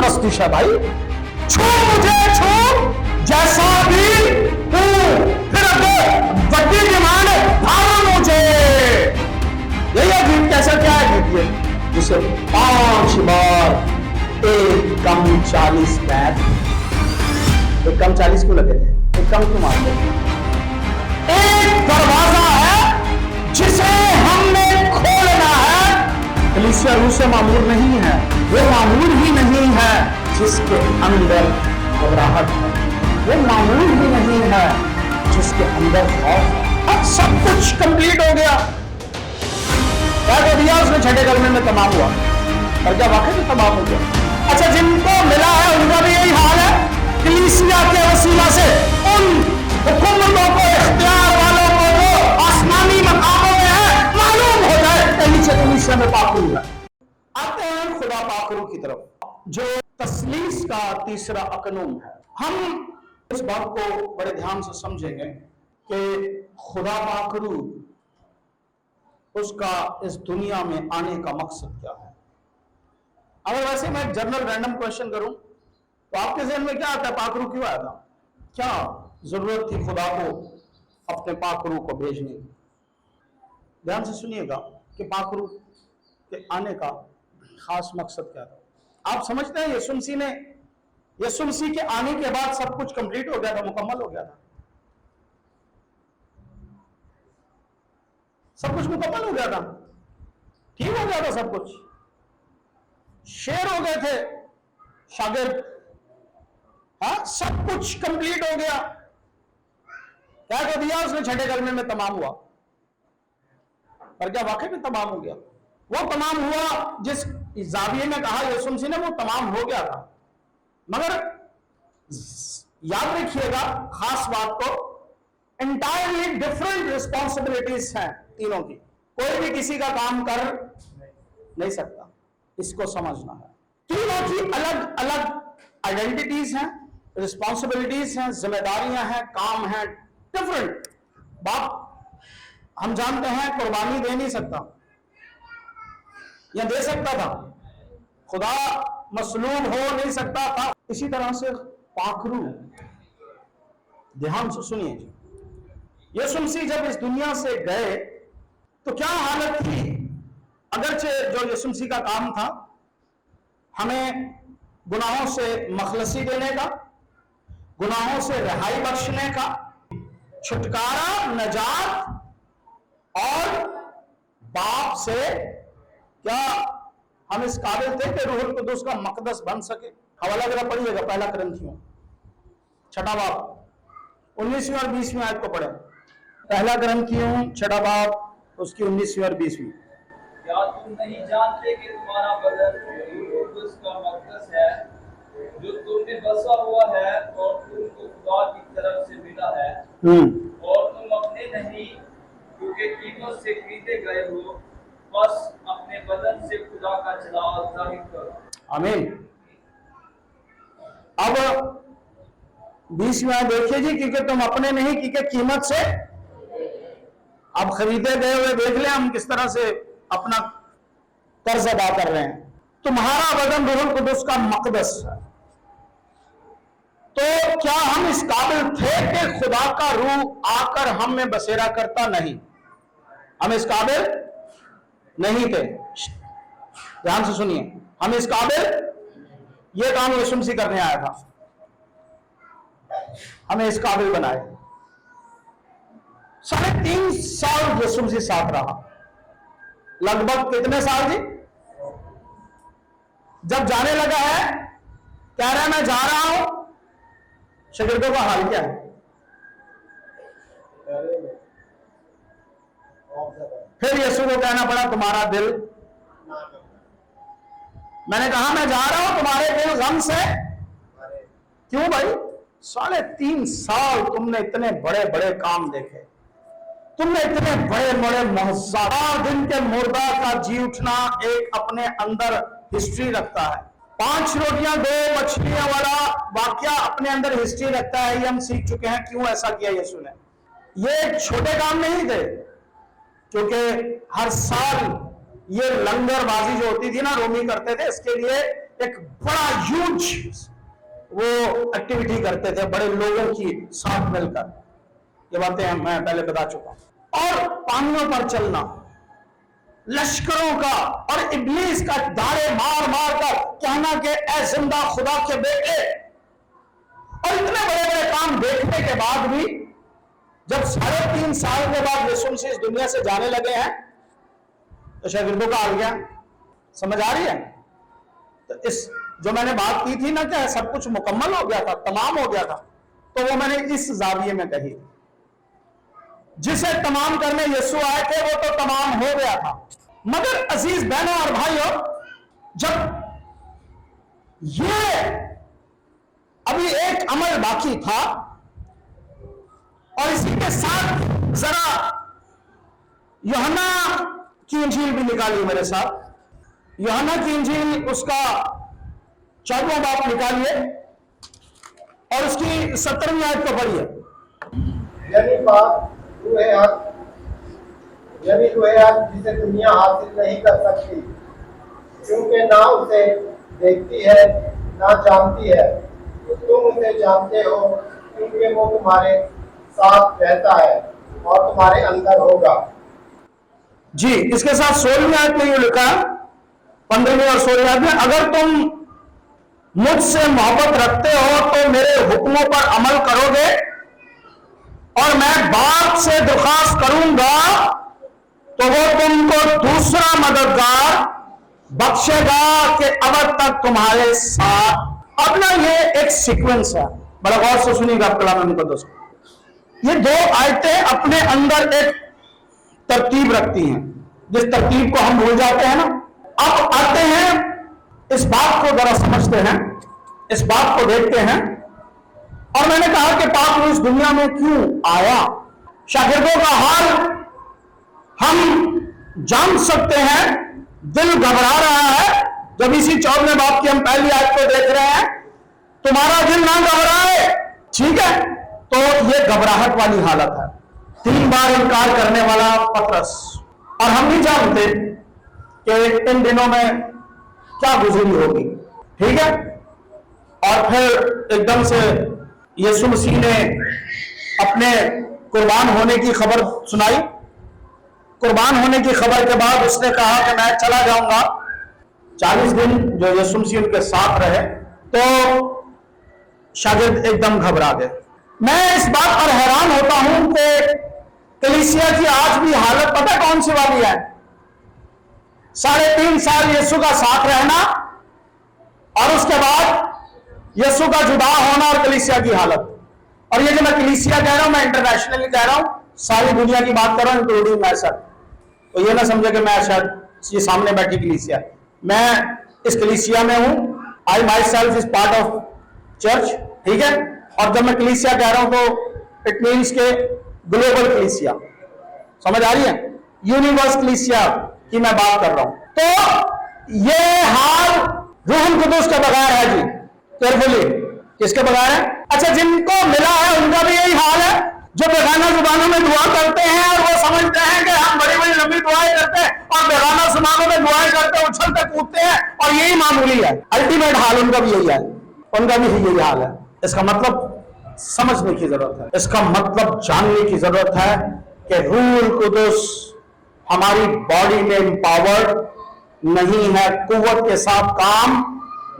मस्तिष्क है भाई। छू मुझे छू जैसा भी हूं, फिर बड़ी डिमांड भाव मुझे। यही है गीत। कैसा क्या है गीत ये, जिसे 5 बार एक कम 40 बैठ। एक कम 40 क्यों लगे थे? एक कम क्यों मारते थे? एक दरवाजा है जिसे हमने खोलना है। कलीसिया रूह से मामूर नहीं है, वो मामूर ही नहीं है जिसके अंदर घबराहट है, वो मामूर ही नहीं है जिसके अंदर खौफ है। अब सब कुछ कंप्लीट हो गया। क्या कर दिया उसने? छठे कलमे में तमाम हुआ। और क्या वाकई में तमाम हो गया? अच्छा, जिनको मिला है उनका भी यही हाल है। कलीसिया के वसीला से उन हुकूमतों को, इख्तियार वालों को जो आसमानी मकामों में है, मालूम हो जाए कि नीचे कलीसिया में पाखरू है। आते हैं खुदा पाखरू की तरफ, जो तस्लीस का तीसरा अकनूम है। हम इस बात को बड़े ध्यान से समझेंगे कि खुदा पाखरू, उसका इस दुनिया में आने का मकसद क्या है। अगर वैसे मैं जनरल रैंडम क्वेश्चन करूं तो आपके ज़हन में क्या आता है? पाखरू क्यों आया था? क्या जरूरत थी खुदा को अपने पाखरू को भेजने की? ध्यान से सुनिएगा कि पाखरू के आने का खास मकसद क्या था। आप समझते हैं यीशु मसीह के आने के बाद सब कुछ कंप्लीट हो गया था, मुकम्मल हो गया था, सब कुछ मुकम्मल हो गया था, ठीक हो गया था सब कुछ, शेर हो गए थे शागिर्द, हाँ, सब कुछ कंप्लीट हो गया। क्या कर दिया उसने? छठे कलमे में तमाम हुआ। और क्या वाकई में तमाम हो गया? वो तमाम हुआ जिस जाविये में कहा यीशु मसीह ने, वो तमाम हो गया था। मगर याद रखिएगा खास बात को, एंटायरली डिफरेंट रिस्पॉन्सिबिलिटीज हैं तीनों की। कोई भी किसी का काम कर नहीं सकता, इसको समझना है। तीनों की अलग अलग आइडेंटिटीज हैं, रिस्पॉन्सिबिलिटीज हैं, जिम्मेदारियां हैं, काम हैं, डिफरेंट। बाप हम जानते हैं कुर्बानी दे नहीं सकता, या दे सकता था, खुदा मसलूब हो नहीं सकता था। इसी तरह से पाखरू, ध्यान से सुनिए, यीशु मसीह जब इस दुनिया से गए तो क्या हालत थी? अगरचे जो यीशु मसीह का काम था हमें गुनाहों से मखलसी देने का, गुनाहों से रिहाई बख्शने का, छुटकारा, नजात, और बाप से क्या हम इस काबिल थे कि रूहुल कुद्दूस का मकदस बन सके? हवाला जरा पढ़िएगा, पहला कुरिन्थियों 6वां बाब 19वीं और 20वीं आयत को पढ़े। पहला कुरिन्थियों 6वां बाब उसकी 19वीं और 20वीं। क्या तुम नहीं जानते कि तुम्हारा बदन रूह कुद्दूस का मकदस है, जो तुम में बसा हुआ है और तुमको खुदा की तरफ से मिला है, और तुम अपने नहीं क्योंकि कीमत से खरीदे गए हो, बस अपने बदन से खुदा का जलाल जाहिर करो। आमीन। अब 20वीं आयत देखिए जी, क्योंकि तुम अपने नहीं क्योंकि कीमत से अब खरीदे गए हुए। देख लें हम किस तरह से अपना कर्ज अदा कर रहे हैं। तुम्हारा बदन रूहुल कुद्दूस का मकदस है। तो क्या हम इस काबिल थे कि खुदा का रूह आकर हम में बसेरा करता? नहीं, हम इस काबिल नहीं थे। ध्यान से सुनिए, हम इस काबिल, ये काम यीशु मसीह करने आया था, हमें इस काबिल बनाए। 3.5 साल यीशु मसीह साथ रहा। लगभग कितने साल जी? जब जाने लगा है, कह रहा है मैं जा रहा हूं, शागिर्दों का हाल क्या है? फिर यीशु को कहना पड़ा तुम्हारा दिल, मैंने कहा मैं जा रहा हूं, तुम्हारे दिल गम से। क्यों भाई? 3.5 साल तुमने इतने बड़े बड़े काम देखे, तुमने इतने बड़े बड़े मुअज्जज़ात। दिन के मुर्दा का जी उठना एक अपने अंदर हिस्ट्री रखता है। 5 रोटियां 2 मछलियां वाला वाकया अपने अंदर हिस्ट्री रखता है। ये हम सीख चुके हैं क्यों ऐसा किया यीशु ने। ये छोटे काम नहीं थे, क्योंकि हर साल ये लंगरबाजी जो होती थी ना, रोमी करते थे, इसके लिए एक बड़ा ह्यूज वो एक्टिविटी करते थे बड़े लोगों की साथ मिलकर। ये बातें मैं पहले बता चुका हूं। और पानियों पर चलना, लश्करों का और इब्लीस का दाड़े मार मार कर कहना कि ऐ जिंदा खुदा के बेटे। और इतने बड़े बड़े काम देखने के बाद भी जब 3.5 साल के बाद यीशु मसीह इस दुनिया से जाने लगे हैं तो शागिर्दों का आ गया। समझ आ रही है? तो इस जो मैंने बात की थी ना कि सब कुछ मुकम्मल हो गया था, तमाम हो गया था, तो वो मैंने इस जाविये में कही। जिसे तमाम करने यीशु आए थे वो तो तमाम हो गया था। मगर अजीज बहनों और भाइयों, जब ये अभी एक अमल बाकी था और इसी के साथ जरा यूहन्ना की इंजील भी निकालिए मेरे साथ। यूहन्ना की इंजील उसका 4वां बाब निकालिए और उसकी 17वीं आयत को पढ़िए। यही बात यही वो है जिसे दुनिया हासिल नहीं कर सकती, क्योंकि ना उसे देखती है ना जानती है। तो तुम उसे जानते हो क्योंकि वो तुम्हारे साथ रहता है और तुम्हारे अंदर होगा। जी, इसके साथ 16वीं आयत में ये लिखा, 15वीं और 16वीं आयत में, अगर तुम मुझसे मोहब्बत रखते हो तो मेरे हुक्मों पर अमल करोगे और मैं बाप से दरख्वास्त करूंगा तो वो तुमको दूसरा मददगार बख्शेगा कि अब तक तुम्हारे साथ। अब ना ये एक सीक्वेंस है, बड़ा गौर से सुनिएगा कलाम मुकद्दस। ये 2 आयतें अपने अंदर एक तरतीब रखती हैं, जिस तरतीब को हम भूल जाते हैं ना। अब आते हैं, इस बात को जरा समझते हैं, इस बात को देखते हैं। और मैंने कहा कि पाक रूह इस दुनिया में क्यों आया। शागिर्दों का हाल हम जान सकते हैं। दिल घबरा रहा है जब इसी 14वें बाब की हम पहली आयत को देख रहे हैं। तुम्हारा दिल ना घबराए, ठीक है? तो ये घबराहट वाली हालत है। 3 बार इनकार करने वाला पतरस, और हम नहीं जानते कि इन दिनों में क्या गुजरी होगी, ठीक है? और फिर एकदम से यीशु मसीह ने अपने कुर्बान होने की खबर सुनाई। कुर्बान होने की खबर के बाद उसने कहा कि मैं चला जाऊंगा। 40 दिन जो यीशु मसीह उनके साथ रहे तो शागिर्द एकदम घबरा गए। मैं इस बात पर हैरान होता हूं कि कलीसिया की आज भी हालत पता है कौन सी वाली है? 3.5 साल यीशु का साथ रहना और उसके बाद यीशु का जुदा होना और कलीसिया की हालत। और ये जो मैं कलीसिया कह रहा हूं, मैं इंटरनेशनली कह रहा हूं, सारी दुनिया की बात कर रहा हूं, इंक्लूडिंग मैं सर। तो ये ना समझे कि मैं शायद ये सामने बैठी कलीसिया, मैं इस कलीसिया में हूं। I myself is part of church, ठीक है? और जब मैं कलीसिया कह रहा हूं तो इट मीन्स के ग्लोबल कलीसिया, समझ आ रही है? यूनिवर्स कलीसिया की मैं बात कर रहा हूं। तो ये हाल रूहुल कुदूस के बगैर है जी, केयरफुली। किसके बगैर है? अच्छा, जिनको मिला है उनका भी यही हाल है, जो बेगाना जुबानों में दुआ करते हैं और वो समझते हैं कि हम बड़ी बड़ी लंबी दुआएं करते हैं और बेगाना जुबानों में दुआएं करते हैं, उछलते कूदते हैं और यही मामूली है। अल्टीमेट हाल उनका भी यही है, उनका भी यही हाल है। इसका मतलब समझने की जरूरत है, इसका मतलब जानने की जरूरत है कि रूहुल कुदूस हमारी बॉडी में एम्पावर्ड नहीं है, कुव्वत के साथ काम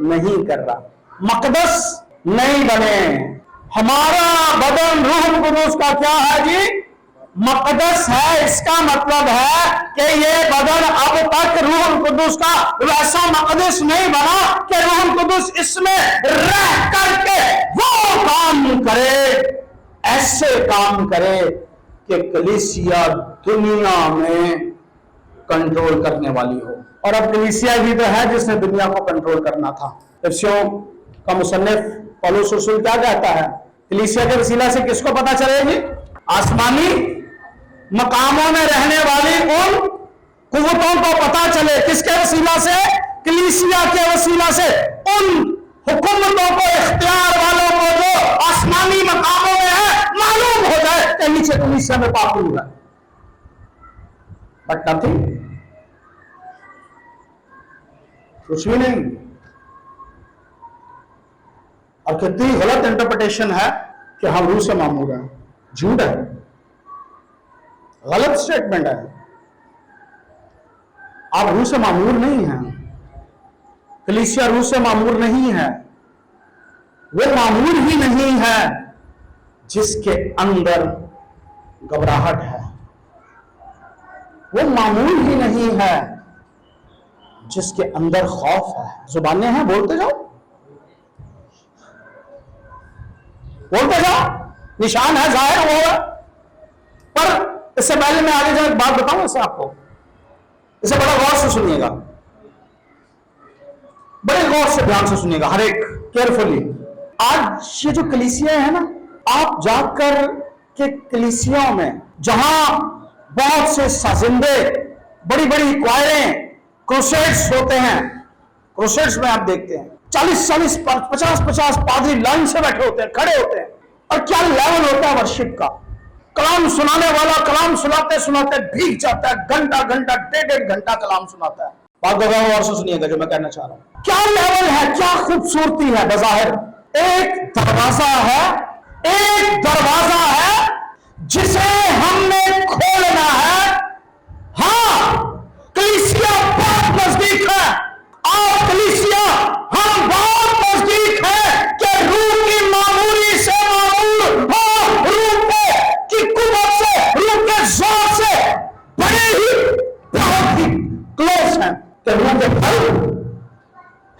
नहीं कर रहा, मकदस नहीं बने। हमारा बदन रूहुल कुदूस का क्या है जी? मकदस है। इसका मतलब है कि ये बदन अब तक रूहुल कुदूस का वैसा मकदस नहीं बना कि रूहुल कुदूस इसमें रह करके वो काम करे, ऐसे काम करे कि कलीसिया दुनिया में कंट्रोल करने वाली हो। और अब कलीसिया ही तो है जिसने दुनिया को कंट्रोल करना था। इफ्सियों का मुसन्निफ पौलुस रसूल क्या कहता है? कलीसिया के वसीला से किसको पता चलेगी? आसमानी मकामों में रहने वाली उन कुव्वतों को पता चले। किसके वसीला से? कलीसिया के वसीला से। उन हुकूमतों को, इख्तियार वालों को जो आसमानी मकामों में है, मालूम हो जाए कि नीचे कलीसिया में पाप हुआ, बट नथिंग, कुछ भी नहीं। اور کتنی غلط انٹرپریٹیشن ہے کہ ہم روح سے معمور ہیں. جھوٹ ہے, غلط سٹیٹمنٹ ہے. آپ روح سے معمور نہیں ہیں. کلیسیا روح سے معمور نہیں ہے. وہ معمور ہی نہیں ہے جس کے اندر گھبراہٹ ہے. وہ معمول ہی نہیں ہے جس کے اندر خوف ہے. زبانیں ہیں, بولتے جاؤ, بولتے جاؤ, نشان ہے, ظاہر ہو رہا. پر اس سے پہلے میں آگے جائے ایک بات بتاؤں اسے آپ کو, اسے بڑا غور سے سنیے گا, بڑے غور سے دھیان سے سنیے گا, ہر ایک کیئرفلی. آج یہ جو کلیسیاں ہیں نا, آپ جا کر کے کلیسیاں میں جہاں بہت سے سازندے, بڑی بڑی کوائریں, کروسیڈز ہوتے ہیں, کروسیڈز میں آپ دیکھتے ہیں 40 50 پادری لائن سے بیٹھے ہوتے ہیں, کھڑے ہوتے ہیں, اور کیا لیول ہوتا ہے ورشپ کا. کلام سنانے والا کلام سناتے سناتے بھیگ جاتا ہے, گھنٹہ گھنٹہ 1.5 گھنٹہ کلام سناتا ہے. بات کر رہا ہوں اور سے سنیے گا جو میں کہنا چاہ رہا ہوں. کیا لیول ہے, کیا خوبصورتی ہے. بظاہر ایک دروازہ ہے, ایک دروازہ ہے جسے ہم نے کھولنا ہے. ہاں, کلیسیا بہت نزدیک ہے, اور کلیسیا ہم بہت نزدیک ہے کہ روح کی معمولی سے معمول ہو, روح کی قوت سے, روح کے زور سے بڑے ہی بہت ہی کلوز ہیں کہ روح کے پھل,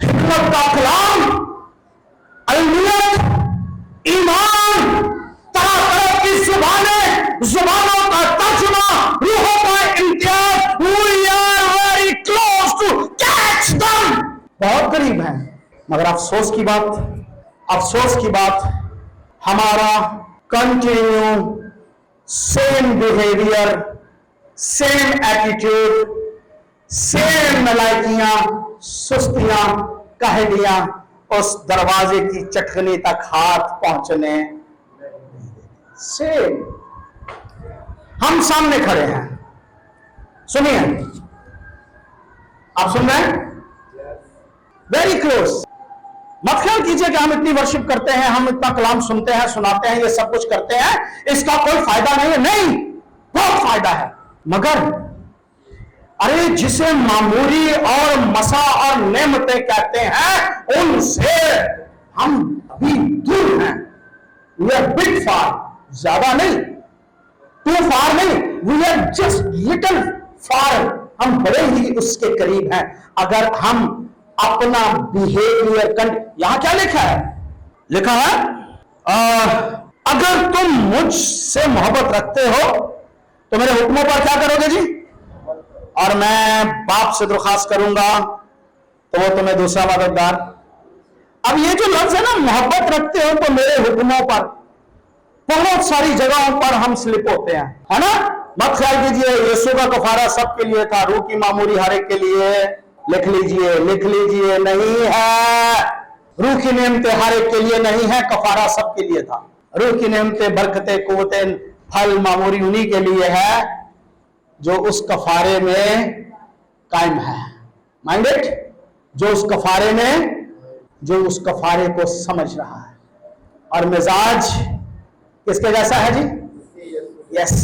حکمت کا کلام, علمیت, ایمان, طرح طرح کی زبانیں, زبانوں کا ترجمہ, روحوں کا امتیاز. We are very close to catch them. بہت قریب ہیں. مگر افسوس کی بات, افسوس کی بات, ہمارا continue same behaviour, same attitude, same نالائکیاں, سستیاں, کاہلیاں اس دروازے کی چٹکنی تک ہاتھ پہنچنے. سیم. ہم سامنے کھڑے ہیں, سنیے, آپ سن رہے ہیں, ویری کلوز. مت خیال کیجئے کہ ہم اتنی ورشپ کرتے ہیں, ہم اتنا کلام سنتے ہیں, سناتے ہیں, یہ سب کچھ کرتے ہیں, اس کا کوئی فائدہ نہیں ہے. نہیں, بہت فائدہ ہے. مگر ارے جسے معمولی اور مسا اور نعمتیں کہتے ہیں, ان سے ہم ابھی دور ہیں. We are bit far, زیادہ نہیں, too far نہیں, we are just little far. ہم بڑے ہی اس کے قریب ہیں. اگر ہم اپنا بیہیویئر یہاں کیا لکھا ہے, لکھا ہے اگر تم مجھ سے محبت رکھتے ہو تو میرے حکموں پر کیا کرو گے جی, اور میں باپ سے درخواست کروں گا تو وہ تمہیں دوسرا مددگار. اب یہ جو لفظ ہے نا, محبت رکھتے ہو تو میرے حکموں پر, بہت ساری جگہوں پر ہم سلپ ہوتے ہیں, ہے نا. مت خیال کیجئے یسوع کا کفارہ سب کے لیے تھا, روح کی معمولی ہر ایک کے لیے. لکھ لیجئے, لکھ لیجئے, نہیں ہے. روح کی نعمتیں ہر ایک کے لیے نہیں ہے, کفارہ سب کے لیے تھا. روح کی نعمتیں, برکتیں, قوتیں, پھل معمولی انہی کے لیے ہے جو اس کفارے میں قائم ہے. مائنڈڈ, جو اس کفارے میں, جو اس کفارے کو سمجھ رہا ہے. اور مزاج کس کے جیسا ہے جی, یس.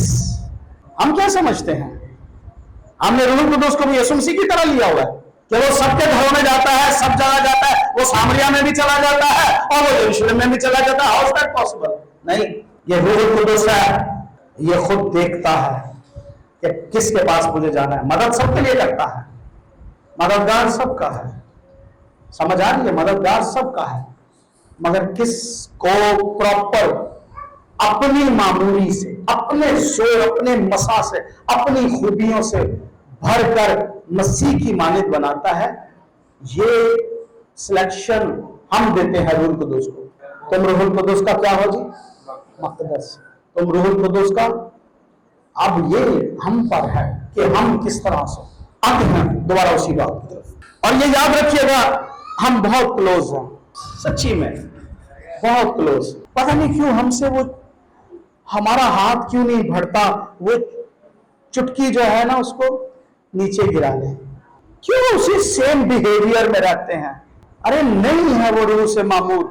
ہم کیا سمجھتے ہیں, ہم نے روح القدس کو بھی یسوع مسیح کی طرح لیا ہوا ہے کہ وہ سب کے گھروں میں جاتا ہے, سب جگہ جاتا ہے. وہ سامریا میں بھی چلا جاتا ہے اور وہ یروشلم میں بھی چلا جاتا ہے. How is that possible? نہیں, یہ روح القدس ہے, یہ خود دیکھتا ہے کہ کس کے پاس مجھے جانا ہے. مدد سب کے لیے کرتا ہے, مددگار سب کا ہے, سمجھ آ رہی ہے, مددگار سب کا ہے. مگر کس کو پراپر اپنی معمولی سے, اپنے زور, اپنے مسا سے, اپنی خوبیوں سے بھر کر مسیح کی مانند بناتا ہے, یہ سلیکشن ہم دیتے ہیں روح القدس کو. تم روح القدس کا کیا ہو جی, مقدس. تم روح القدس کا. اب یہ ہم پر ہے کہ ہم کس طرح سے آتے ہیں دوبارہ اسی بات کی طرف. اور یہ یاد رکھیے گا, ہم بہت کلوز ہیں, سچی میں بہت کلوز. پتہ نہیں کیوں ہم سے وہ, ہمارا ہاتھ کیوں نہیں بڑھتا وہ چٹکی جو ہے نا اس کو نیچے گرا لیں. کیوں اسی سیم بیہیویئر میں رہتے ہیں. ارے نہیں ہے وہ روح سے معمور,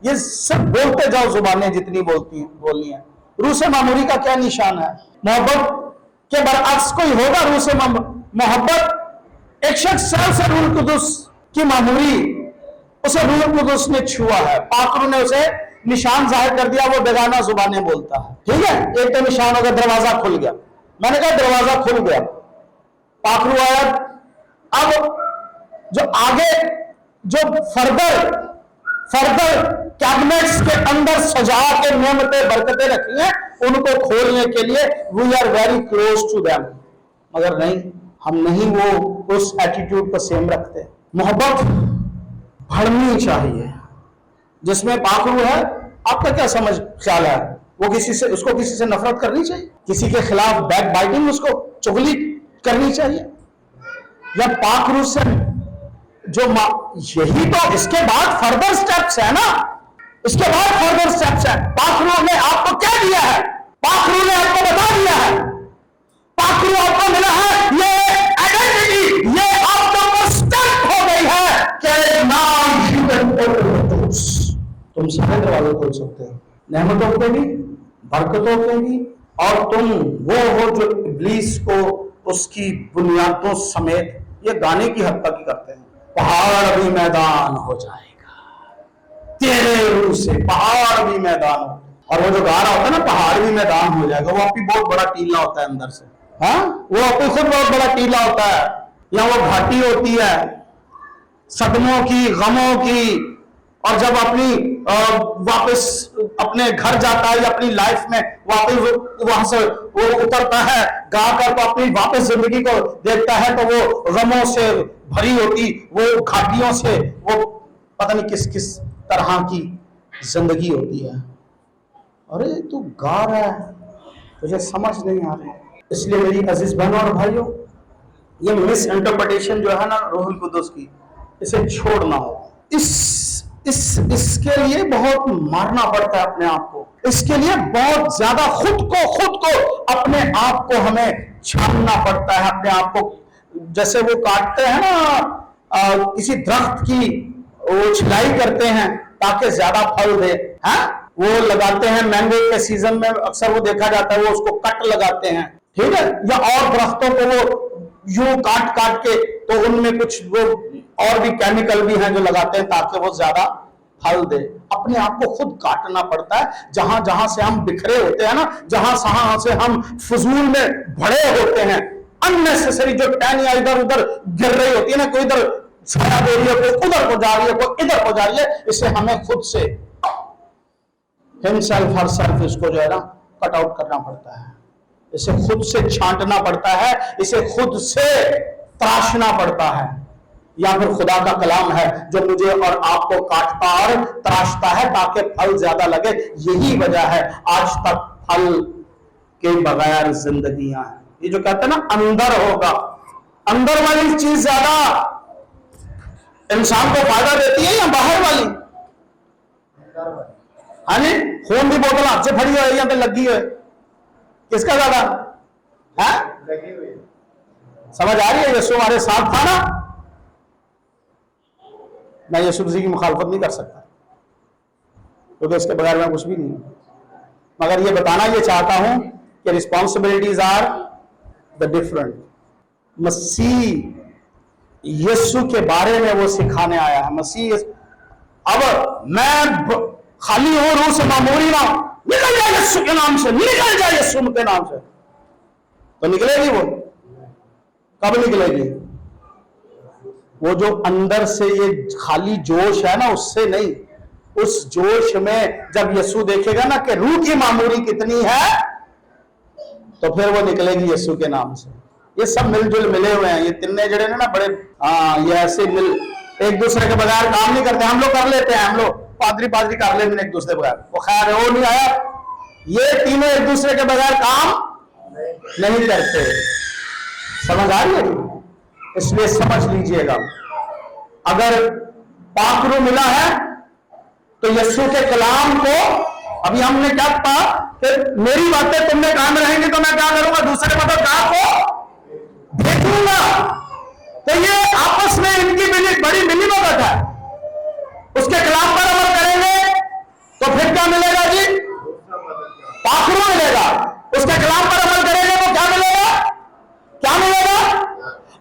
یہ سب بولتے جاؤ زبانیں جتنی بولنی ہے. روح معموری کا کیا نشان ہے؟ محبت کے برعکس کوئی ہوگا روح سے محبت؟ ایک شخص سے روح القدس کی معموری اسے روح القدس نے چھوا ہے، پاک روح نے اسے نشان ظاہر کر دیا، وہ بیگانہ زبانیں بولتا ہے. ٹھیک ہے، ایک تو نشان ہوگا، دروازہ کھل گیا. میں نے کہا دروازہ کھل گیا، پاک روح آیا. اب جو آگے جو فردر کیبنٹس کے اندر سجا کے نعمتیں برکتیں رکھی ہیں ان کو کھولنے کے لیے we are very close to them، مگر نہیں، ہم نہیں وہ اس ایٹیٹیوڈ کو سیم رکھتے. محبت بڑھنی چاہیے. جس میں پاک روح ہے، آپ کا کیا سمجھ خیال ہے؟ وہ اس کو کسی سے نفرت کرنی چاہیے؟ کسی کے خلاف بیک بائٹنگ، اس کو چغلی کرنی چاہیے؟ یا پاک روح سے جو یہی تو اس کے بعد فردر سٹیپس ہے نا، اس کے بعد فردر سٹیپس ہے. پاک روح نے آپ کو کیا دیا ہے؟ پاک روح نے آپ کو بتا دیا ہے، پاک روح آپ کو ملا ہے، یہ آئیڈینٹی، یہ آپ کو سٹیپ ہو گئی ہے کہ نام تم سارے دروازے کھول سکتے ہو، نعمتوں کے بھی، برکتوں کے بھی، اور تم وہ ہو جو ابلیس کو اس کی بنیادوں سمیت، یہ گانے کی حد تک ہی کرتے ہیں، پہاڑ بھی میدان ہو جائے گا تیرے روح سے، پہاڑ بھی میدان ہو. اور وہ جو گا رہا ہوتا ہے نا پہاڑ بھی میدان ہو جائے گا، وہ آپ کی بہت بڑا ٹیلا ہوتا ہے اندر سے. ہاں، وہ آپ کی خود بہت بڑا ٹیلا ہوتا ہے، یا وہ گھاٹی ہوتی ہے صدموں کی، غموں کی. اور جب اپنی واپس اپنے گھر جاتا ہے یا اپنی لائف میں واپس وہاں سے وہ اترتا ہے گا کر، تو اپنی واپس زندگی کو دیکھتا ہے تو وہ غموں سے بھری ہوتی، وہ گھاٹیوں سے، وہ پتہ نہیں کس کس طرح کی زندگی ہوتی ہے. ارے تو گا رہا ہے، تجھے سمجھ نہیں آ رہی. اس لیے میری عزیز بہنوں اور بھائیوں، یہ مس انٹرپریٹیشن جو ہے نا روح القدس کی، اسے چھوڑنا ہو. اس کے لیے بہت مارنا پڑتا ہے اپنے آپ کو، اس کے لیے بہت زیادہ خود کو اپنے آپ کو ہمیں چھاننا پڑتا ہے. اپنے آپ کو جیسے وہ کاٹتے ہیں نا کسی درخت کی، وہ چھلائی کرتے ہیں تاکہ زیادہ پھل دے. وہ لگاتے ہیں مینگو کے سیزن میں، اکثر وہ دیکھا جاتا ہے وہ اس کو کٹ لگاتے ہیں، ٹھیک ہے، یا اور درختوں کو وہ یوں کاٹ کے، تو ان میں کچھ وہ اور بھی کیمیکل بھی ہیں جو لگاتے ہیں تاکہ وہ زیادہ پھل دے. اپنے آپ کو خود کاٹنا پڑتا ہے. جہاں سے ہم بکھرے ہوتے ہیں نا، جہاں سے ہم فضول میں بھرے ہوتے ہیں، اننیسیسری جو ٹہنیاں ادھر ادھر گر رہی ہوتی ہے نا، کوئی ادھر سایہ دے رہی ہے، کوئی ادھر کو جا رہی ہے، کوئی ادھر کو جا رہی ہے، اسے ہمیں خود سے ہمسیلف ہر سیلف اس کو جو ہے نا کٹ آؤٹ کرنا پڑتا ہے، اسے خود سے چھانٹنا پڑتا ہے، اسے خود سے تراشنا پڑتا ہے. یا پھر خدا کا کلام ہے جو مجھے اور آپ کو کاٹتا اور تراشتا ہے تاکہ پھل زیادہ لگے. یہی وجہ ہے آج تک پھل کے بغیر زندگیاں ہیں. یہ جو کہتے ہیں نا اندر ہوگا، اندر والی چیز زیادہ انسان کو فائدہ دیتی ہے یا باہر والی؟ ہاں جی، خون کی بوتل ہاتھ سے پھڑی ہوئی یا پھر لگی ہوئی، کس کا زیادہ ہے؟ سمجھ آ رہی ہے؟ یسوع ہمارے ساتھ تھا نا. میں یسوع مسیح کی مخالفت نہیں کر سکتا کیونکہ اس کے بغیر میں کچھ بھی نہیں ہوں، مگر یہ بتانا یہ چاہتا ہوں کہ رسپانسبلٹیز آر دا ڈفرنٹ. مسیح یسوع کے بارے میں وہ سکھانے آیا ہے. مسیح اب میں خالی ہوں، روح سے معموری نہ ہوں، نکل جائے یسوع کے نام سے، نکل جائے یسوع کے نام سے، تو نکلے گی. وہ کب نکلے گی؟ وہ جو اندر سے یہ خالی جوش ہے نا، اس سے نہیں. اس جوش میں جب یسوع دیکھے گا نا کہ روح کی معموری کتنی ہے، تو پھر وہ نکلے گی یسوع کے نام سے. یہ سب مل جل ملے ہوئے ہیں، یہ تنے جڑے نا بڑے یہ ایسے مل ایک دوسرے کے بغیر کام نہیں کرتے. ہم لوگ کر لیتے ہیں، ہم لوگ پادری کر لیتے ہیں ایک دوسرے کے بغیر، وہ خیر ہے وہ نہیں آیا. یہ تینوں ایک دوسرے کے بغیر کام نہیں کرتے. سمجھ آ رہی ہے؟ اس لیے سمجھ لیجئے گا، اگر پاک روح ملا ہے تو یسوع کے کلام کو، ابھی ہم نے کیا کہا کہ میری باتیں تم میں کام رہیں گی تو میں کیا کروں گا؟ دوسرے مددگار کو بھیجوں گا. تو یہ آپس میں ان کی بڑی ملی بھگت ہے. اس کے کلام پر عمل کریں گے कलाम पर अमल करेंगे तो क्या मिलेगा? क्या मिलेगा?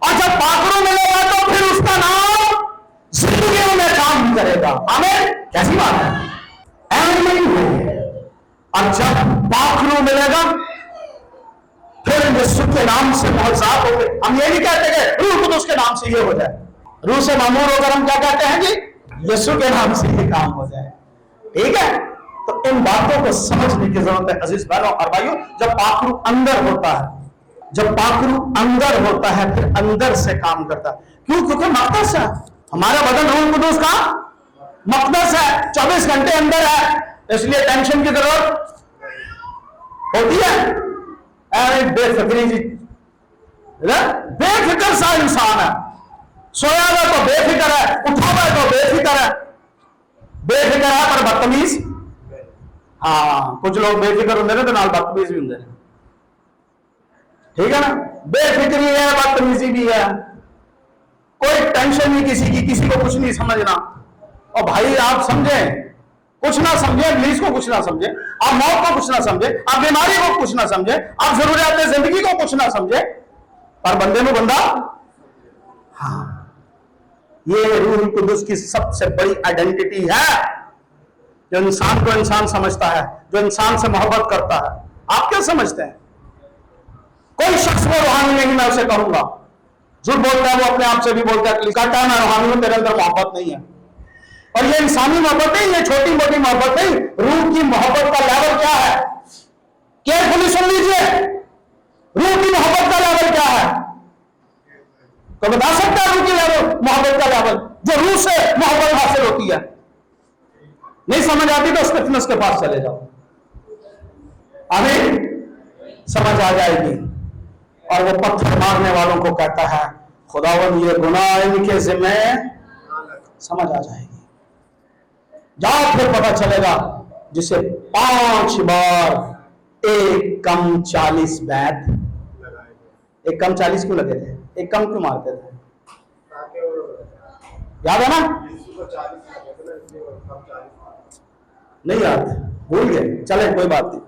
और जब पाखरू मिलेगा तो फिर उसका नाम जिंदगी में काम भी करेगा। हमें कैसी बात है, एवं नहीं है। और जब पाखरू मिलेगा फिर यीशु के नाम से मोहजात हो गए। हम ये नहीं कहते कि रूह कुदुस के नाम से ये हो जाए, रूह से मामूर होकर हम क्या कहते हैं कि यीशु के नाम से ये काम हो जाए। ठीक है, तो इन बातों को समझने की जरूरत है अजीज बहनों और भाइयों। जब पाखरू अंदर होता है, जब पाखरू अंदर होता है फिर अंदर से काम करता है। क्यों? क्योंकि मकदस है, हमारा बदन रूह कुदुस का मकदस है, 24 घंटे अंदर है, इसलिए टेंशन की जरूरत होती है। अरे बेफिक्री जी, बेफिक्र सा इंसान है, सोया हुआ तो बेफिक्र है, उठा हुआ तो बेफिक्र है, बेफिक्र है पर बदतमीज। हाँ, कुछ लोग बेफिक्र होंगे ना तो नाल बदतमीज भी होंगे, ठीक है ना। बेफिक्री है, बदतमीजी भी है, कोई टेंशन नहीं किसी की, किसी को कुछ नहीं समझना। और भाई आप समझें, कुछ ना समझे, इब्लीस को कुछ ना समझे, आप मौत को कुछ ना समझे, आप बीमारी को कुछ ना समझे, आप जरूरियात जिंदगी को कुछ ना समझे, पर बंदे में बंदा। हाँ, ये रूह कुदुस की सबसे बड़ी आइडेंटिटी है, जो इंसान को इंसान समझता है, जो इंसान से मोहब्बत करता है। आप क्या समझते हैं? कोई शख्स वो रूहानी नहीं, मैं उसे कहूंगा झूठ बोलता है, वो अपने आप से भी बोलता है, कहता है मैं रूहानी हूं, मेरे अंदर मोहब्बत नहीं है। और ये इंसानी मोहब्बत नहीं, ये छोटी मोटी मोहब्बत नहीं, रूह की मोहब्बत का लेवल क्या है? केयरफुली सुन लीजिए, रूह की मोहब्बत का लेवल क्या है? तो बता सकता है रूह की लेवल, मोहब्बत का लेवल, जो रूह से मोहब्बत हासिल होती है। नहीं समझ आती तो स्टिफनेस के पास चले जाओ, आमीन, समझ आ जाएगी। और वो पत्थर मारने वालों को कहता है खुदावन ये गुनाह इनके जिम्मे, समझ आ जाएगी। जाओ फिर पता चलेगा, जिसे 5 बार एक कम 40 बैत, एक कम 40 क्यों लगे थे? एक कम क्यों मारते थे? याद है ना? नहीं याद, भूल गए, चले कोई बात नहीं।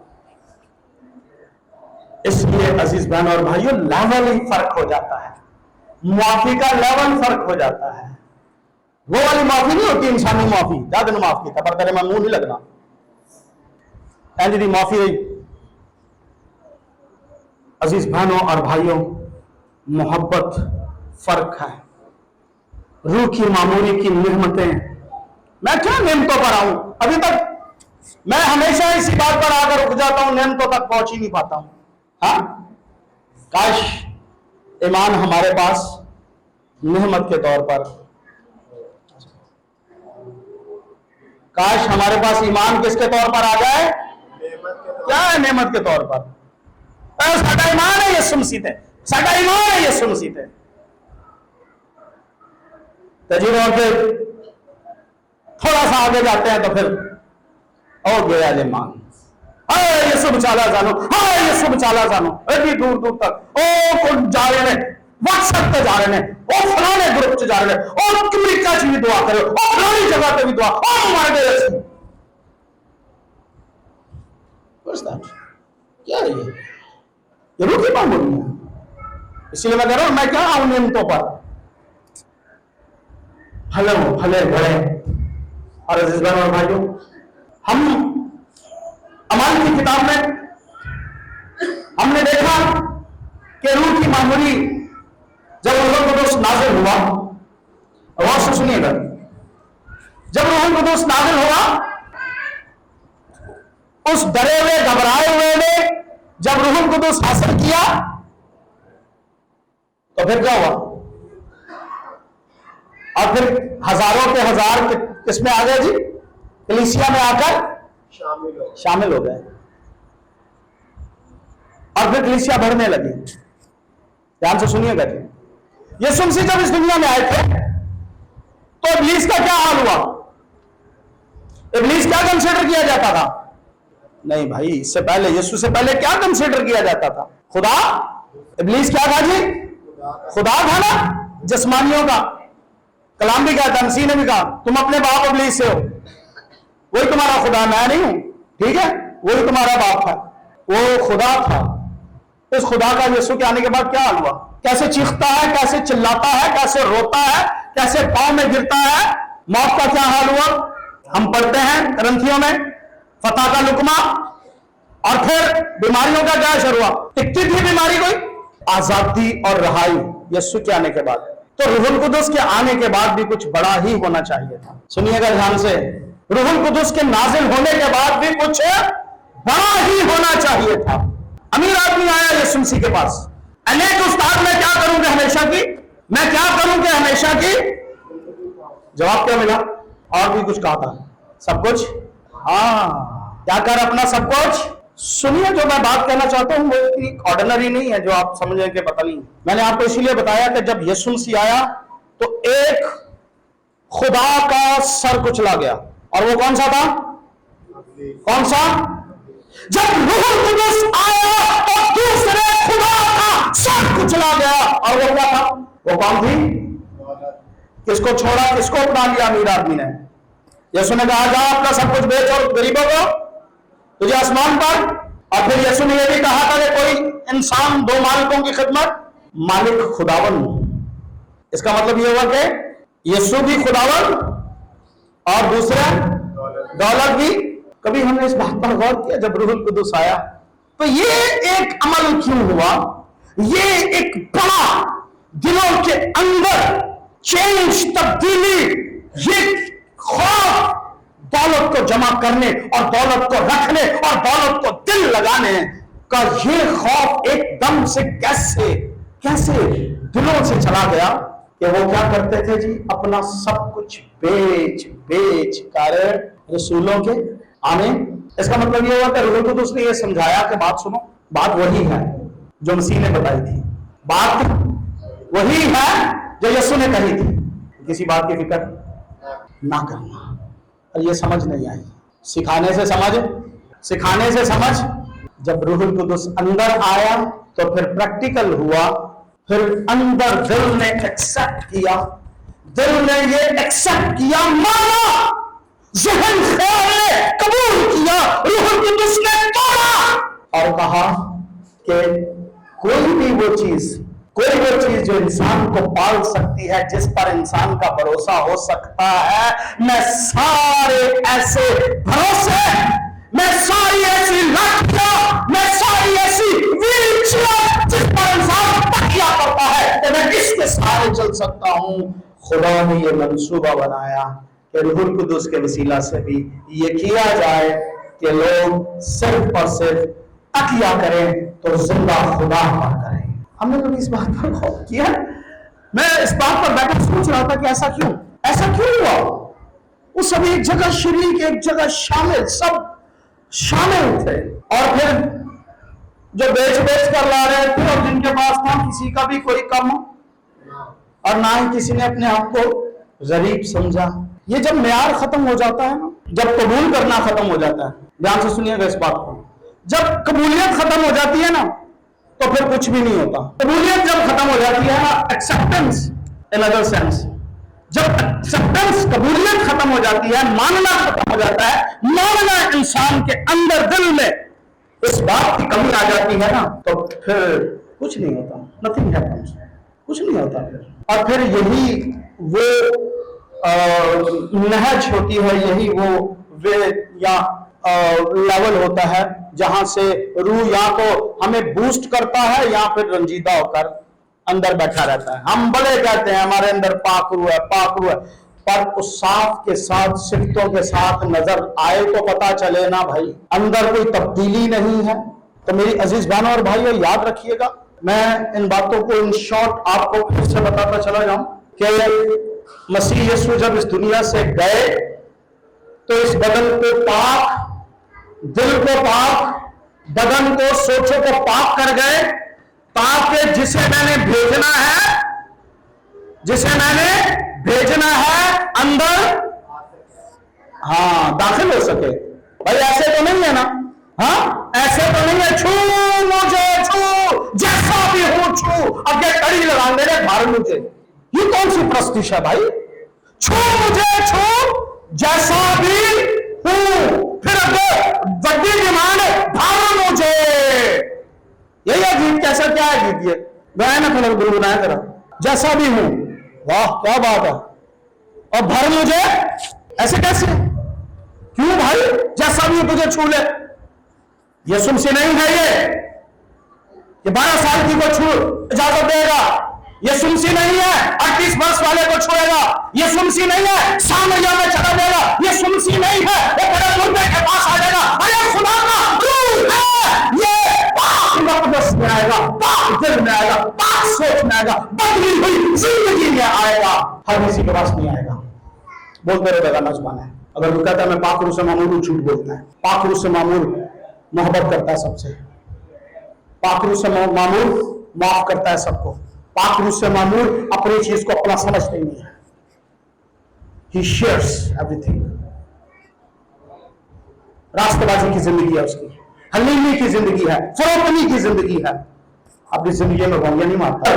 इसलिए अजीज बहन और भाइयों, लेवल ही फर्क हो जाता है, माफी का लेवल फर्क हो जाता है। वो वाली माफी नहीं होती इंसानी माफी, दादन माफ की पर तेरे में मुंह नहीं लगना, ऐसी माफी हुई। अजीज बहनों और भाइयों, मोहब्बत फर्क है। रूह की मामूली की नेमतें, मैं क्या नेमतों पर आऊं? अभी तक मैं हमेशा इसी बात पर आकर रुक जाता हूं, नेमतों तक पहुंच ही नहीं पाता हूं। हाँ, काश ईमान हमारे पास नेमत के तौर पर, काश हमारे पास ईमान किसके तौर पर आ जाए? क्या है? नेमत के तौर पर। साडा ईमान है यीशु मसीह ते, साडा ईमान है यीशु मसीह ते। तजुर्बा के थोड़ा सा आगे जाते हैं तो फिर हो गया ईमान, हाय यीशु बचाला जानो, हाय यीशु बचाला जानो, एडी दूर दूर तक ओ कौन जा रहे हैं, व्हाट्सएप पे जा रहे हैं, ओ फलाने ग्रुप च जा रहे हैं, ओ अमेरिका च भी दुआ करो, ओ फलानी जगह पे भी दुआ, ओ मर गए यीशु। क्या है ये रूह की मामूली है। इसलिए मैं कह रहा हूं, मैं क्या आऊं नियमतों पर, भले भले बड़े। और अजीज बहनों और भाइयों, हम अमाल की किताब में हमने देखा कि रूह की मामूली जब रूह कुदुस नाज़िल हुआ, आवाज से सुनिएगा, जब रूह कुदुस नाज़िल हुआ, उस डरे हुए घबराए हुए ने जब रूह कुदुस हासिल किया तो फिर क्या हुआ? और फिर हजारों के हजार किसमें आ गए जी? कलीसिया में आकर शामिल हो गए। और फिर कलीसिया बढ़ने लगी। ध्यान से सुनिएगा जी, यीशु मसीह जब इस दुनिया में आए थे तो इब्लीस का क्या हाल हुआ? इब्लीस क्या कंसीडर किया जाता था? नहीं भाई, इससे पहले, यीशु से पहले क्या कंसीडर किया जाता था? खुदा। इब्लीस क्या था जी? खुदा था ना, जिस्मानियों का। कलाम भी कहता है, मसीह ने भी कहा तुम अपने बाप इब्लीस से हो, वही तुम्हारा खुदा, मैं नहीं हूं, ठीक है, वही तुम्हारा बाप था, वो खुदा था। तो इस खुदा का यीशु के आने के बाद क्या हाल हुआ? कैसे चीखता है, कैसे चिल्लाता है, कैसे रोता है, कैसे पांव में गिरता है, मौत का क्या हाल हुआ? हम पढ़ते हैं करंथियों में फतह का लुकमा, और फिर बीमारियों का क्या असर हुआ? टिकती थी बीमारी कोई? आजादी और रहाई यीशु के आने के बाद। तो रूहुल कुदुस के आने के बाद भी कुछ बड़ा ही होना चाहिए था। सुनिएगा ध्यान से, रूहुल कुदुस के नाजिल होने के बाद भी कुछ बड़ा ही होना चाहिए था। अमीर आदमी आया यीशु मसीह के पास, अनेक उस्ताद मैं क्या करूंगा हमेशा की, मैं क्या करूंगा हमेशा की? जवाब क्या मिला? और भी कुछ कहा था, सब कुछ। हाँ, क्या कर अपना सब कुछ। सुनिए, जो मैं बात कहना चाहता हूं वो ऑर्डिनरी नहीं है जो आप समझें कि पता नहीं। मैंने आपको इसीलिए बताया कि जब यीशु मसीह आया तो एक खुदा का सर कुचला गया, और वो कौन सा था? कौन सा? जब रूहुल कुदुस आया तो दूसरे खुदा का सर कुचला गया, और वो क्या था? वो कौन थी? किसको छोड़ा, किसको अपना लिया? अमीर आदमी ने। यीशु ने कहा जा अपना सब कुछ बेच और गरीबों को तुझे आसमान पर। और फिर यीशु ने यह भी कहा था कि कोई इंसान दो मालिकों की खिदमत, मालिक खुदावन। इसका मतलब यह हुआ कि यीशु भी खुदावन और दूसरा दौलत भी। कभी हमने इस बात पर गौर किया जब रूहुल कुदुस आया तो ये एक अमल क्यों हुआ? ये एक बड़ा दिलों के अंदर चेंज, तब्दीली, ये खौफ दौलत को जमा करने और दौलत को रखने और दौलत को दिल लगाने का, ये खौफ एकदम से कैसे दिलों से चला गया कि वो क्या करते थे जी? अपना सब कुछ बेच कर रसूलों के आने। इसका मतलब ये हुआ कि रूहुल कुदुस ने ये समझाया कि बात सुनो, बात वही है जो मसीह ने बताई थी, बात वही है जो यीशु ने कही थी, किसी बात की फिक्र ना करना। और ये समझ नहीं आई, सिखाने से समझ। जब रूहुल कुदुस अंदर आया तो फिर प्रैक्टिकल हुआ, फिर अंदर दिल ने एक्सेप्ट किया, दिल ने ये एक्सेप्ट किया, माना, ज़हन ख्याल ने कबूल किया, रूहुल कुदुस ने तोड़ा और कहा कि कोई भी वो चीज जो इंसान को पाल सकती है, जिस पर इंसान का भरोसा हो सकता है, मैं सारे ऐसे भरोसे, मैं सारी ऐसी लाठियां, मैं सारी ऐसी व्हीलचेयर जिस पर इंसान तकिया करता है कि मैं इसके सहारे चल सकता हूं, खुदा ने ये मंसूबा बनाया कि रूहुल कुदुस के वसीला से भी ये किया जाए कि लोग सिर्फ और सिर्फ तकिया करें तो जिंदा खुदा पर करें। हमने कभी इस बात पर गौर किया? मैं इस बात पर बैठकर सोच रहा था कि ऐसा क्यों हुआ? वो सब एक जगह शरीक, एक जगह शामिल, सब शामिल थे, और फिर जो बेच कर ला रहे थे और जिनके पास था किसी का भी कोई कम और ना ही किसी ने अपने आप को गरीब समझा। ये जब मेयार खत्म हो जाता है ना, जब कबूल करना खत्म हो जाता है, ध्यान से सुनिएगा इस बात को, जब कबूलियत खत्म हो जाती है ना तो फिर कुछ भी नहीं होता। कबूलियत जब खत्म हो जाती है ना, एक्सेप्टेंस इन अदर सेंस, जब एक्सेप्टेंस, कबूलियत खत्म हो जाती है, मानना खत्म हो जाता है, मानना इंसान के अंदर दिल में इस बात की कमी आ जाती है ना, तो फिर कुछ नहीं होता, नथिंग हैपेंस, कुछ नहीं होता फिर। और फिर यही वो नहज होती है, यही वो वे या लेवल होता है जहां से रूह या तो हमें बूस्ट करता है या फिर रंजीदा होकर अंदर बैठा रहता है। हम बड़े कहते हैं हमारे अंदर पाक रूह है, पर उस साफ के साथ, सिफ्तों के साथ नजर आए तो पता चले ना भाई, अंदर कोई तब्दीली नहीं है। तो मेरी अजीज बहनों और भाइयों, याद रखिएगा, मैं इन बातों को इन शॉर्ट आपको फिर से बताता चला जाऊं कि मसीह यीशु जब इस दुनिया से गए तो इस बदन को पाक, दिल को पाक, बदन को, सोचों को पाक कर गए, ताकि जिसे मैंने भेजना है अंदर दाखिल हो सके। भाई ऐसे तो नहीं है ना, ऐसे तो नहीं है, छू मुझे, छू जैसा भी हूं, छू, अब क्या कड़ी लगा मेरे भार मुझे, ये कौन सी प्रस्तिश है भाई? छू मुझे, छू जैसा भी हूं, फिर वड्डी डिमांड भार मुझे, यही अजीब कैसे गाया ना, थोड़ा गुनगुनाया जरा, जैसा भी हूं, वाह क्या बात है, और भर मुझे, ऐसे कैसे, क्यों भाई, जैसा भी तुझे छू ले, यीशु मसीह नहीं है ये 12 साल की को छू इजाजत देगा, यीशु मसीह नहीं है 38 वर्ष वाले को छुएगा, यीशु मसीह नहीं है सामरिया में चला देगा, यीशु मसीह नहीं है वो बड़े मुर्दे के पास आ जाएगा, अरे खुदा का रूह है, ये पाक मकदस में आएगा, पाक दिल में आएगा, पाक सोच में आएगा, बदली हुई जिंदगी में आएगा, हर किसी के पास नहीं आएगा। बोलते रहे बेगाना जुबान है, अगर वो कहता है मैं पाक रूह से मामूर हूं, झूठ बोलता है। पाक रूह से मामूर मोहब्बत करता है सबसे, पाक रूह से मामूर माफ करता है सबको, पाक रूह से मामूर अपनी चीज को अपना समझते ही नहीं है, he shares everything। रास्तबाजी की जिंदगी है उसकी, हलीमी की जिंदगी है, फरोखनी की जिंदगी है, अपनी जिंदगी में गोंगियां नहीं मारता।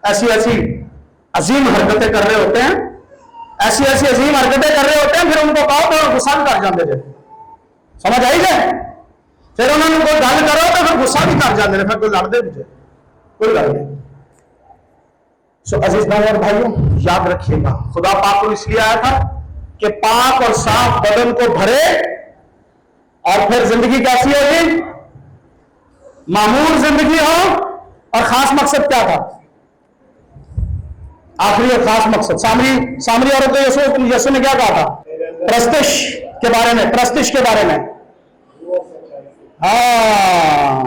ऐसी ऐसी अजीम हरकतें कर रहे होते हैं, ऐसी ऐसी अजीम हरकतें कर रहे होते हैं, फिर उनको कहो तो गुस्सा भी कर जाते थे, समझ आई जाए, फिर उन्होंने कोई गल करो तो फिर गुस्सा भी कर जाते हैं, फिर कोई लड़ते मुझे, कोई गल नहीं। सो अजीज और भाइयों, याद रखिएगा, खुदा पाक को इसलिए आया था कि पाक और साफ बदन को भरे, और फिर जिंदगी कैसी होगी, मामूल जिंदगी हो। और खास मकसद क्या था, आखिरी और खास मकसद, सामरी औरत को यीशु ने क्या कहा था, प्रस्तिश के बारे में, प्रस्तिश के बारे में, हाँ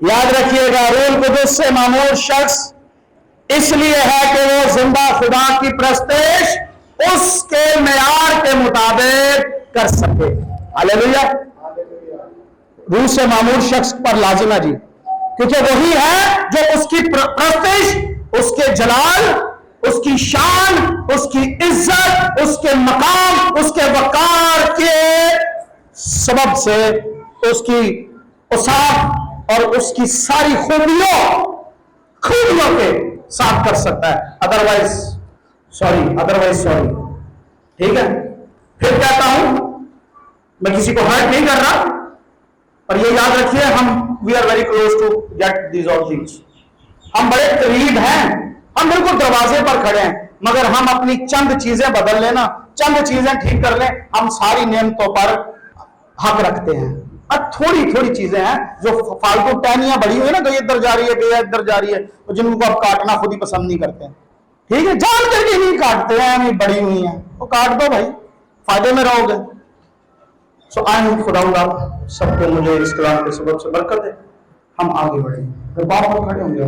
याद रखिएगा, रूह कुदुस से मामूल शख्स इसलिए है कि वो जिंदा खुदा की प्रस्तिश उसके मेयार के मुताबिक कर सके। हालेलुया। रूह से मामूल शख्स पर लाजिम है जी, क्योंकि वही है जो उसकी प्रस्तिश, उसके जलाल, उसकी शान, उसकी इज्जत, उसके मकाम, उसके वकार के सबब से उसकी उसाफ और उसकी सारी खूबियों के साफ कर सकता है, अदरवाइज सॉरी। ठीक है, फिर कहता हूं, मैं किसी को हर्ट नहीं कर रहा, पर ये याद रखिए, हम we are very close to get these all things, हम बड़े करीब हैं, हम बिल्कुल दरवाजे पर खड़े हैं, मगर हम अपनी चंद चीजें बदल लेना, चंद चीजें ठीक कर लें, हम सारी नेमतों पर हक रखते हैं। अब थोड़ी थोड़ी चीजें हैं जो फालतू टहनियां बड़ी हुई ना, तो इधर जा रही है, गया इधर जा रही है, तो जिनको आप काटना खुद ही पसंद नहीं करते हैं, ठीक है, जान करके नहीं काटते हैं, नहीं बड़ी हुई हैं तो काट दो भाई, फायदे में रहोगे। सो आई खुदाऊंगा सबको मुझे इस कलाम के सबब से बरकत है, हम आगे बढ़ेंगे, बाप खड़े होंगे।